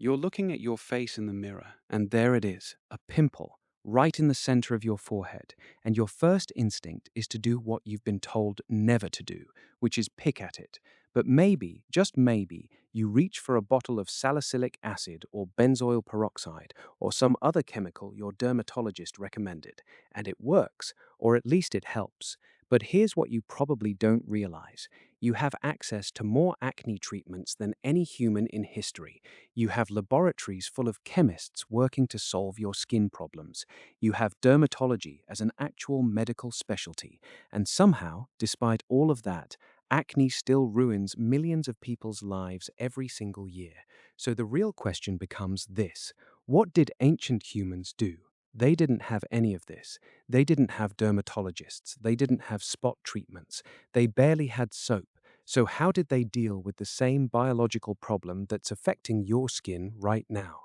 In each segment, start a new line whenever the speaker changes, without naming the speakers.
You're looking at your face in the mirror, and there it is, a pimple, right in the center of your forehead. And your first instinct is to do what you've been told never to do, which is pick at it. But maybe, just maybe, you reach for a bottle of salicylic acid or benzoyl peroxide or some other chemical your dermatologist recommended, and it works, or at least it helps. But here's what you probably don't realize. You have access to more acne treatments than any human in history. You have laboratories full of chemists working to solve your skin problems. You have dermatology as an actual medical specialty. And somehow, despite all of that, acne still ruins millions of people's lives every single year. So the real question becomes this: what did ancient humans do? They didn't have any of this. They didn't have dermatologists. They didn't have spot treatments. They barely had soap. So how did they deal with the same biological problem that's affecting your skin right now?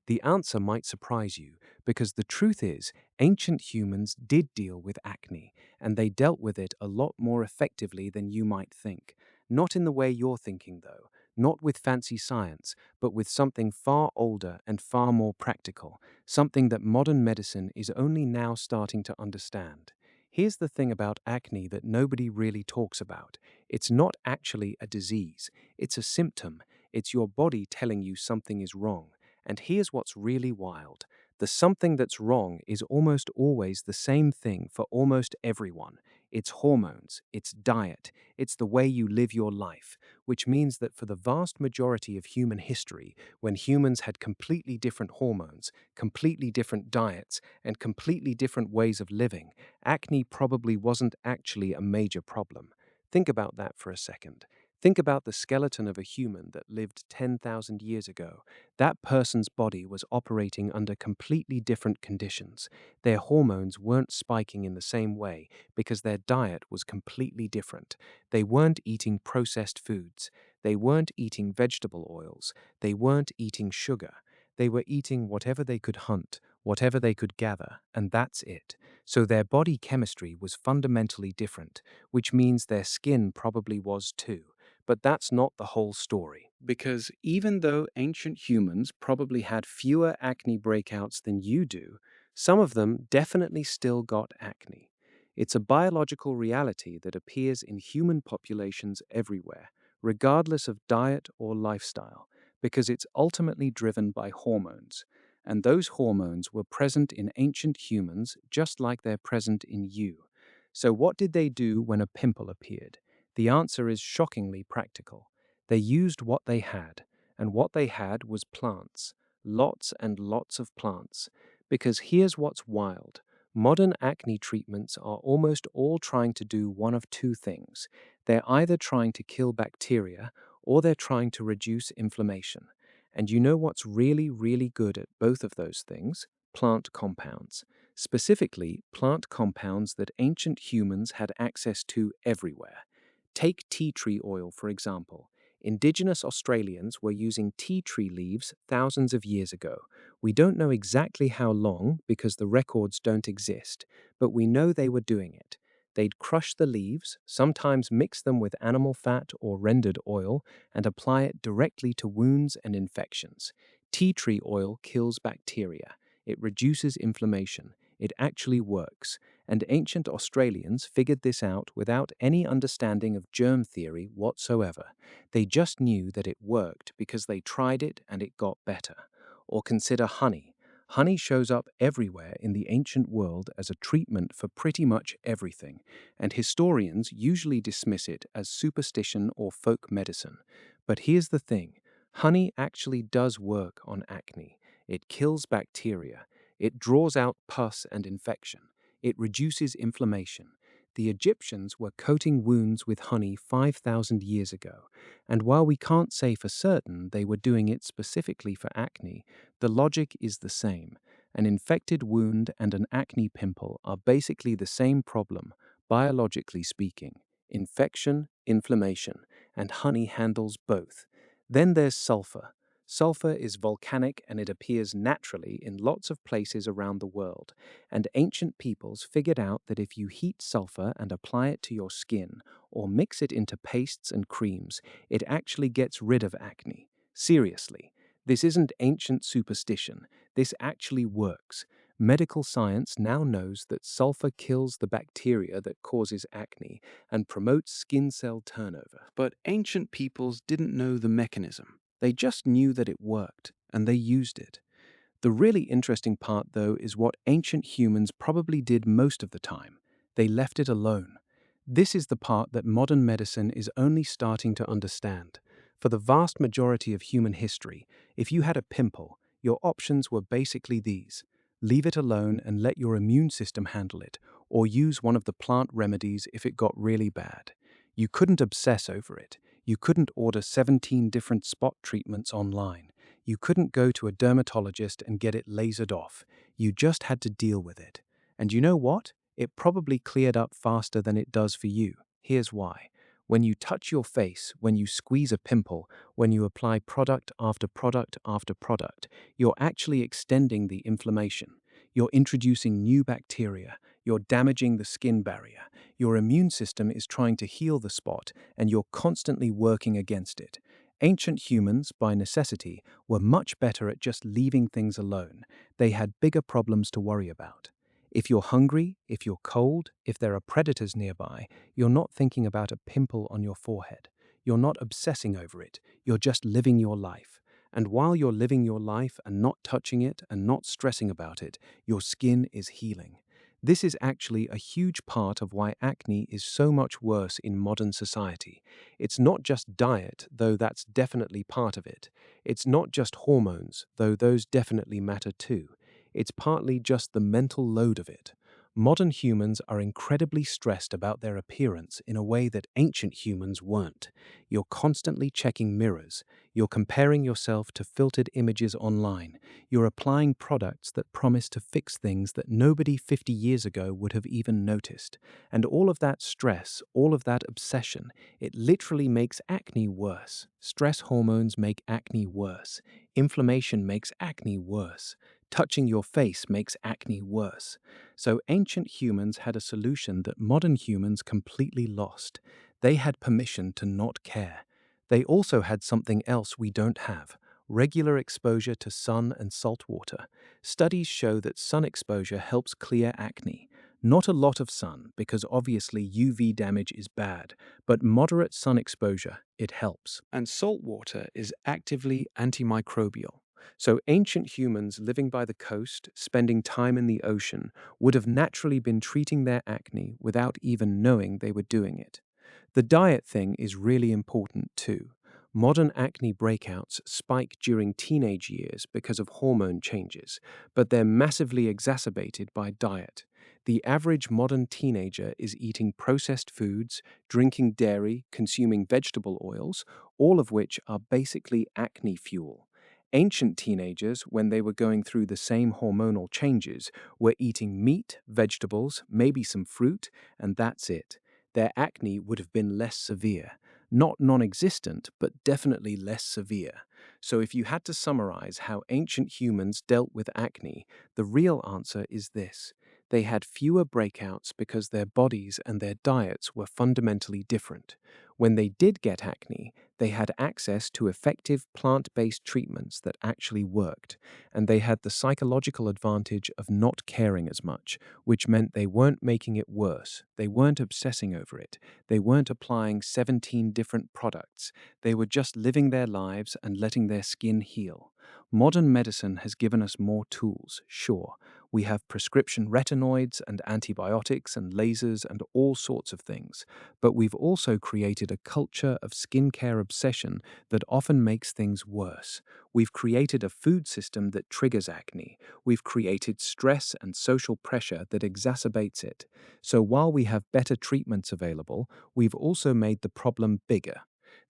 The answer might surprise you, because the truth is, ancient humans did deal with acne, and they dealt with it a lot more effectively than you might think. Not in the way you're thinking, though, not with fancy science, but with something far older and far more practical, something that modern medicine is only now starting to understand. Here's the thing about acne that nobody really talks about. It's not actually a disease, it's a symptom. It's your body telling you something is wrong. And here's what's really wild: the something that's wrong is almost always the same thing for almost everyone. It's hormones, it's diet, it's the way you live your life, which means that for the vast majority of human history, when humans had completely different hormones, completely different diets, and completely different ways of living, acne probably wasn't actually a major problem. Think about that for a second. Think about the skeleton of a human that lived 10,000 years ago. That person's body was operating under completely different conditions. Their hormones weren't spiking in the same way because their diet was completely different. They weren't eating processed foods. They weren't eating vegetable oils. They weren't eating sugar. They were eating whatever they could hunt, whatever they could gather, and that's it. So their body chemistry was fundamentally different, which means their skin probably was too. But that's not the whole story. Because even though ancient humans probably had fewer acne breakouts than you do, some of them definitely still got acne. It's a biological reality that appears in human populations everywhere, regardless of diet or lifestyle, because it's ultimately driven by hormones. And those hormones were present in ancient humans just like they're present in you. So what did they do when a pimple appeared? The answer is shockingly practical. They used what they had, and what they had was plants. Lots and lots of plants. Because here's what's wild: modern acne treatments are almost all trying to do one of two things. They're either trying to kill bacteria, or they're trying to reduce inflammation. And you know what's really, really good at both of those things? Plant compounds. Specifically, plant compounds that ancient humans had access to everywhere. Take tea tree oil, for example. Indigenous Australians were using tea tree leaves thousands of years ago. We don't know exactly how long because the records don't exist, but we know they were doing it. They'd crush the leaves, sometimes mix them with animal fat or rendered oil, and apply it directly to wounds and infections. Tea tree oil kills bacteria. It reduces inflammation. It actually works. And ancient Australians figured this out without any understanding of germ theory whatsoever. They just knew that it worked because they tried it and it got better. Or consider honey. Honey shows up everywhere in the ancient world as a treatment for pretty much everything, and historians usually dismiss it as superstition or folk medicine. But here's the thing: honey actually does work on acne. It kills bacteria. It draws out pus and infection. It reduces inflammation. The Egyptians were coating wounds with honey 5,000 years ago, and while we can't say for certain they were doing it specifically for acne, the logic is the same. An infected wound and an acne pimple are basically the same problem, biologically speaking. Infection, inflammation, and honey handles both. Then there's sulfur. Sulfur is volcanic and it appears naturally in lots of places around the world. And ancient peoples figured out that if you heat sulfur and apply it to your skin, or mix it into pastes and creams, it actually gets rid of acne. Seriously. This isn't ancient superstition. This actually works. Medical science now knows that sulfur kills the bacteria that causes acne and promotes skin cell turnover. But ancient peoples didn't know the mechanism. They just knew that it worked, and they used it. The really interesting part, though, is what ancient humans probably did most of the time. They left it alone. This is the part that modern medicine is only starting to understand. For the vast majority of human history, if you had a pimple, your options were basically these: leave it alone and let your immune system handle it, or use one of the plant remedies if it got really bad. You couldn't obsess over it. You couldn't order 17 different spot treatments online. You couldn't go to a dermatologist and get it lasered off. You just had to deal with it. And you know what? It probably cleared up faster than it does for you. Here's why. When you touch your face, when you squeeze a pimple, when you apply product after product after product, you're actually extending the inflammation. You're introducing new bacteria. You're damaging the skin barrier. Your immune system is trying to heal the spot, and you're constantly working against it. Ancient humans, by necessity, were much better at just leaving things alone. They had bigger problems to worry about. If you're hungry, if you're cold, if there are predators nearby, you're not thinking about a pimple on your forehead. You're not obsessing over it. You're just living your life. And while you're living your life and not touching it and not stressing about it, your skin is healing. This is actually a huge part of why acne is so much worse in modern society. It's not just diet, though that's definitely part of it. It's not just hormones, though those definitely matter too. It's partly just the mental load of it. Modern humans are incredibly stressed about their appearance in a way that ancient humans weren't. You're constantly checking mirrors. You're comparing yourself to filtered images online. You're applying products that promise to fix things that nobody 50 years ago would have even noticed. And all of that stress, all of that obsession, it literally makes acne worse. Stress hormones make acne worse. Inflammation makes acne worse. Touching your face makes acne worse. So ancient humans had a solution that modern humans completely lost. They had permission to not care. They also had something else we don't have: regular exposure to sun and salt water. Studies show that sun exposure helps clear acne. Not a lot of sun, because obviously UV damage is bad, but moderate sun exposure, it helps. And salt water is actively antimicrobial. So ancient humans living by the coast, spending time in the ocean, would have naturally been treating their acne without even knowing they were doing it. The diet thing is really important too. Modern acne breakouts spike during teenage years because of hormone changes, but they're massively exacerbated by diet. The average modern teenager is eating processed foods, drinking dairy, consuming vegetable oils, all of which are basically acne fuel. Ancient teenagers, when they were going through the same hormonal changes, were eating meat, vegetables, maybe some fruit, and that's it. Their acne would have been less severe. Not non-existent, but definitely less severe. So if you had to summarize how ancient humans dealt with acne, the real answer is this: they had fewer breakouts because their bodies and their diets were fundamentally different. When they did get acne, they had access to effective plant-based treatments that actually worked, and they had the psychological advantage of not caring as much, which meant they weren't making it worse, they weren't obsessing over it, they weren't applying 17 different products, they were just living their lives and letting their skin heal. Modern medicine has given us more tools, sure. We have prescription retinoids and antibiotics and lasers and all sorts of things, but we've also created a culture of skincare obsession that often makes things worse. We've created a food system that triggers acne. We've created stress and social pressure that exacerbates it. So while we have better treatments available, we've also made the problem bigger.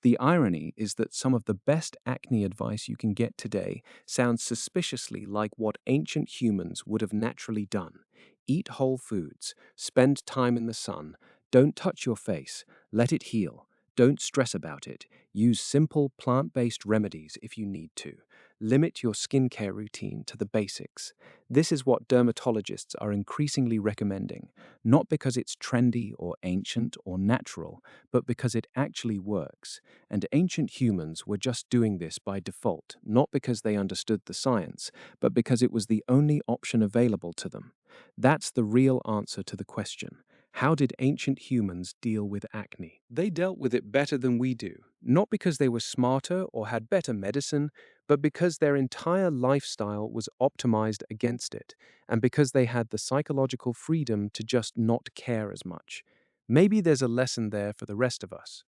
The irony is that some of the best acne advice you can get today sounds suspiciously like what ancient humans would have naturally done. Eat whole foods, spend time in the sun, don't touch your face, let it heal, don't stress about it, use simple plant-based remedies if you need to. Limit your skincare routine to the basics. This is what dermatologists are increasingly recommending, not because it's trendy or ancient or natural, but because it actually works. And ancient humans were just doing this by default, not because they understood the science, but because it was the only option available to them. That's the real answer to the question. How did ancient humans deal with acne? They dealt with it better than we do, not because they were smarter or had better medicine, but because their entire lifestyle was optimized against it, and because they had the psychological freedom to just not care as much. Maybe there's a lesson there for the rest of us.